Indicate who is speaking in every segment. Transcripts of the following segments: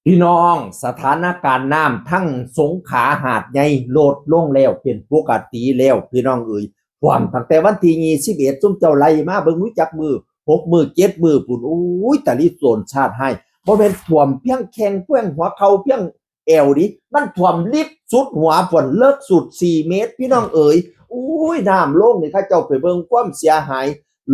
Speaker 1: พี่น้องสถานการณ์น้ำทั้งสงขลาหาดใหญ่ลดลงแล้วเป็นปกติแล้วพี่น้องเอ๋ยความตั้งแต่วันที่21ซุ่มเจ้าไล่มาเบิ่งรู้จักมือ6 มื้อ7 มื้อปุ่นอุ้ยตะลิโซนชาติให้บ่แม่นท่วมเพียงแข้งเพียงหัวเข่าเพียงแอวดิมันท่วมลิบสุดหัวฝนเลิกสุด4 เมตรพี่น้องเอ๋ยอุ้ยน้ำลงนี่เขาเจ้าไปเบิ่งความเสียหาย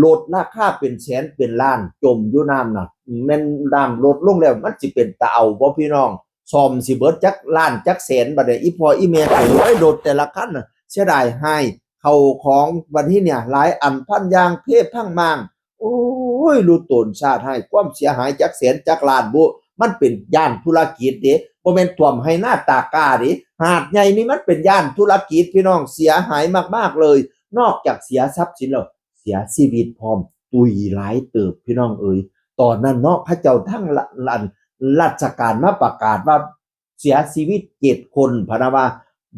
Speaker 1: ลดราคาเป็นแสนเป็นล้านจมอยู่น้ำน่ะแม่นน้ำลดลงแล้วมันสิเป็นตาเอาบ่พี่น้องซ่อมสิเบิดจักล้านจักแสนบัดนี้อีพ่ออีแม่โอ้ยโดดแต่ละคันน่ะเสียดายให้เข้าของบัดนี้เนี่ยหลายอันพันอย่างเพศพังมางโอ้ยรู้ตนชาติให้ความเสียหายจักแสนจักล้านบุมันเป็นย่านธุรกิจเด้บ่แม่นท่วมให้หน้าตากาเด้หาดใหญ่นี่มันเป็นย่านธุรกิจพี่น้องเสียหายมากๆเลยนอกจากเสียทรัพย์สินแล้วเสียชีวิตพร้อมตุยหลายเติบพี่น้องเอ๋ยตอนนั้นเนาะพระเจ้าทั้งราชการมาประกาศว่าเสียชีวิต7 คนพะนะว่า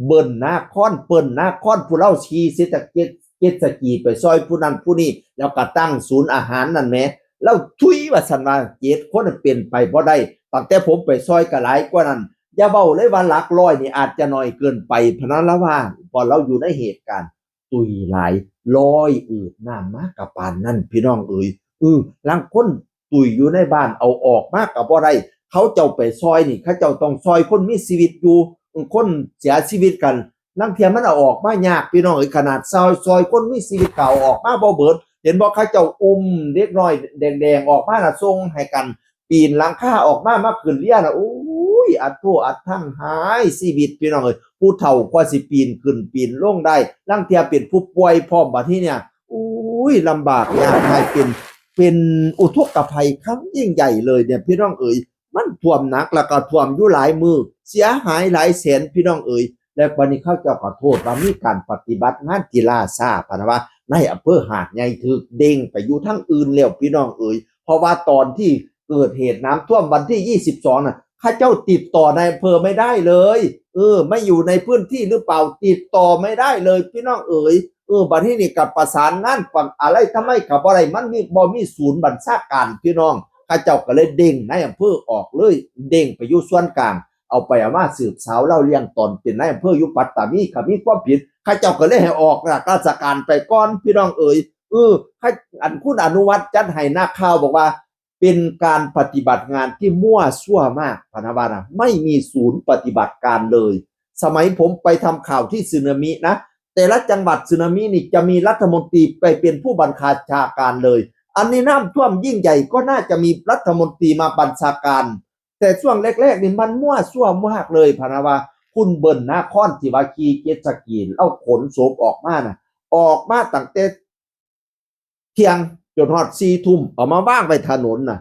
Speaker 1: เบิ้นนาคอนเปิ้นนาคอนผู้เล่าชีเศรษฐกิจเจ็ดสกีไปซอยผู้นั้นผู้นี้แล้วก็ตั้งศูนย์อาหารนั่นแหมแล้วทุยว่าซั่นว่า7 คนเป็นไปบ่ได้ตั้งแต่ผมไปซอยก็หลายกว่านั้นอย่าเว้าเลยว่าหลักร้อยนี่อาจจะน้อยเกินไปพะนะละว่าพอเราอยู่ในเหตุการณ์ตุยหลายลอยอืดน้ำมากกับปานนั่นพี่น้องเอ๋ยลังคนตุยอยู่ในบ้านเอาออกมากกับบ่ได้เขาเจ้าไปซอยนี่เขาเจ้าต้องซอยคนมีชีวิตอยู่คนเสียชีวิตกันลังเทียมันเอาออกมายากพี่น้องเอ๋ยขนาดซอยคนมีชีวิตเก่าออกมาบ่เบิดเห็นบ่เขาเจ้าเด็กน้อยแดงๆออกมาน่ะส่งให้กันปีนหลังคาออกมาขึ้นเรียน่ะโอ้ยอัดโทอัดทั้งหายชีวิตพี่น้องเอ๋ยผู้เฒ่ากว่าสิปีนขึ้นปีนลงได้ลังเทียเป็นผู้ป่วยพร้อมบัดนี้เนี่ยอุ้ยลำบากยากให้เป็นอุทกภัยครั้งยิ่งใหญ่เลยเนี่ยพี่น้องเอ๋ยมันท่วมหนักแล้วก็ท่วมอยู่หลายมือเสียหายหลายแสนพี่น้องเอ๋ยและวันนี้เขาจะขอโทษว่ามีการปฏิบัติงานกีฬาซาพะนะว่าในอำเภอหาดใหญ่ถึกเด้งไปอยู่ทั้งอื่นแล้วพี่น้องเอ๋ยเพราะว่าตอนที่เกิดเหตุน้ำท่วมวันที่22น่ะข้าเจ้าติดต่อในอำเภอไม่ได้เลยไม่อยู่ในพื้นที่หรือเปล่าติดต่อไม่ได้เลยพี่น้องเอ๋ยบัดนี้นี่กับประสานงานฝั่งอะไรทำไมกับอะไรมันมีบ่มีศูนย์บัญชาการพี่น้องข้าเจ้าก็เลยเด้งนายอำเภอออกเลยเด้งไปอยู่ส่วนกลางเอาไปเอามาสืบสาวเล่าเลี้ยงตอนเป็นนายอำเภออยู่ปัตตานีก็มีความผิดข้าเจ้าก็เลยให้ออกจากราชการไปก่อนพี่น้องเอ๋ยข้าอันคุณอนุวัฒน์จัดให้นักข่าวบอกว่าเป็นการปฏิบัติงานที่มั่วซั่วมากพนาวานะไม่มีศูนย์ปฏิบัติการเลยสมัยผมไปทำข่าวที่สึนามินะแต่ละจังหวัดสึนามินี่จะมีรัฐมนตรีไปเป็นผู้บัญชาการเลยอันนี้น้ำท่วมยิ่งใหญ่ก็น่าจะมีรัฐมนตรีมาบัญชาการแต่ช่วงแรกๆนี่มันมั่วซั่วมากเลยพนาวาคุณเบิ้ลนาคอนที่ว่าขี่เจ็ตสกีเอาขนศพออกมานะออกมาตั้งแต่เที่ยงจนฮอด4 ทุ่มเอามาว่างไปถนนน่ะ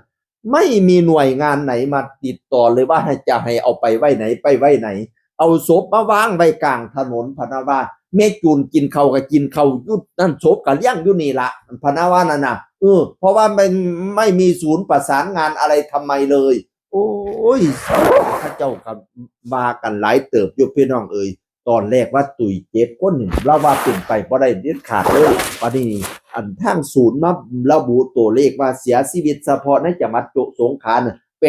Speaker 1: ไม่มีหน่วยงานไหนมาติดต่อเลยว่าจะให้เอาไปไว้ไหนไปไว้ไหนเอาศพมาวางไว้กลางถนนพนาวาแม่จูนกินเขาก็กินเขายุดนั่นศพก็เลี้ยงอยู่นี่ละพนาวานั่นน่ะเพราะว่ามันไม่มีศูนย์ประสานงานอะไรทำไมเลยโอ้ยข้าเจ้ากับมากันหลายเติบอยู่พี่น้องเอ๋ยตอนแรกว่าตุย7 คนนี่เราว่าเป็นไปบ่ได้เด็ดขาดเลยวันนี้อันทางศูนย์มาระบุตัวเลขว่าเสียชีวิตเฉพาะในจังหวัดสงขลา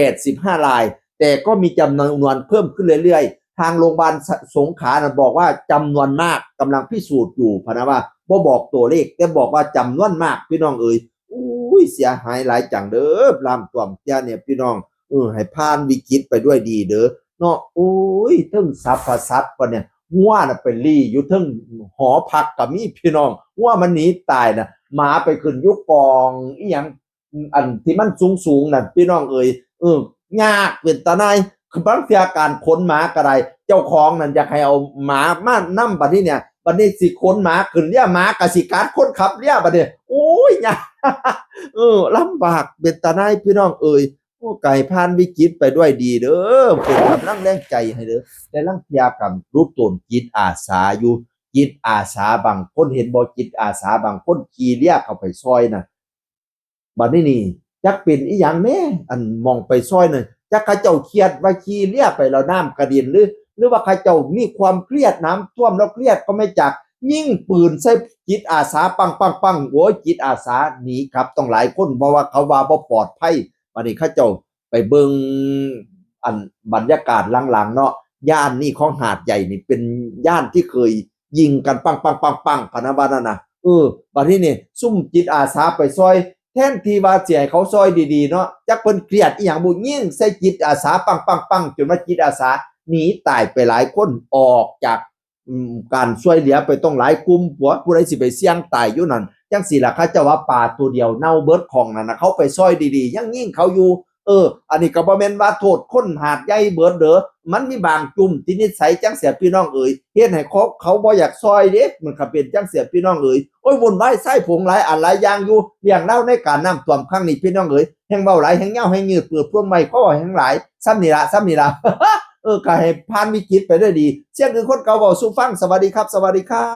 Speaker 1: 85 รายแต่ก็มีจำนวนเพิ่มขึ้นเรื่อยๆทางโรงพยาบาลสงขลาบอกว่าจำนวนมากกำลังพิสูจน์อยู่พะนะว่าบ่บอกตัวเลขแต่บอกว่าจำนวนมากพี่น้องเอ๋ยอุ้ยเสียหายหลายจังเด้อลำท่วมเจ้าเนี่ยพี่น้องให้ผ่านวิกฤตไปด้วยดีเด้อเนาะโอ้ยถึงสรรพสัตว์ปะเนี่ยงัวน่ะไปลี่อยู่ถึงหอพักก็มีพี่น้องงัวมันหนีตายน่ะหมาไปขึ้นยุกกองอีหยังอันที่มันสูงๆนั่นพี่น้องเอ๋ยยากเป็นตาในคือบางเทีการขนหมาก็ได้เจ้าของนั่นอยากให้เอาหมามานำบัดนี้เนี่ยบัดนี้สิขนหมาขึ้นเรียหมาก็สิกัดคนขับเรียบัดนี้โอ้ยยากลำบากเป็นตาในพี่น้องเอ๋ยไก่ผ่านวิกฤตไปด้วยดีเด้อเป็นกำลังแรงใจให้เด้อแต่ลังเทียกับรูปตนจิตอาสาอยู่จิตอาสาบางคนเห็นบ่จิตอาสาบางคนขี่เรียกเข้าไปซอยน่ะบัดนี้นี่จักเป็นอีหยังแม่อันมองไปซอยน่ะจักเขาเจ้าเครียดว่าขี่เรียกไปแล้วน้ำกระเด็นหรือว่าเขาเจ้ามีความเครียดน้ำท่วมแล้วเครียดก็ไม่จักยิงปืนใส่จิตอาสาปังโอ้ยจิตอาสาหนีครับต้องหลายคนเพราะว่าเขาว่าบ่ปลอดภัยบัดนี้เขาเจ้าไปเบิ่ง อันบรรยากาศหลังๆเนาะย่านนี่ของหาดใหญ่นี่เป็นย่านที่เคยยิงกันปังปังปังปังพะนะว่านั่นน่ะบัดนี้นี่ซุ่มจิตอาสาไปซอยแทนที่ว่าสิให้เขาซอยดีๆเนาะจักเพิ่นเครียดอีหยังบ่ยิงใส่จิตอาสาปังปังปังจนว่าจิตอาสาหนีตายไปหลายคนออกจากการช่วยเหลือไปต้องหลายกลุ่มผัวผู้ใดสิไปเสี่ยงตายอยู่นั่นจังซี่ล่ะเขาเจ้าว่าปลาตัวเดียวเน่าเบิดของนั่นน่ะเขาไปซอยดีๆยังยิงเขาอยู่อันนี้ก็บ่แม่นว่าโทษคนหาดใหญ่เบิดเด้อมันมีบางจุ่มที่นิสัยจังเสียพี่น้องเอ๋ยเฮ็ดให้เขาบ่อยากซอยเด้มันก็เป็นจังเสียพี่น้องเอ๋ยโอ้ยวุ่นวายไส้ผงหลายอันหลายอย่างอยู่เรื่องเล่าในการน้ำท่วมครั้งนี้พี่น้องเอ๋ยแฮงเว้าหลายแฮงยาวแฮงยืดเปื้อพวงไม้ก็แฮงหลายซ้ำนี่ล่ะ ก็ให้ผ่านวิกฤตไปด้วยดีเสียงคือคนเก่าเว้าสู่ฟังสวัสดีครับสวัสดีครับ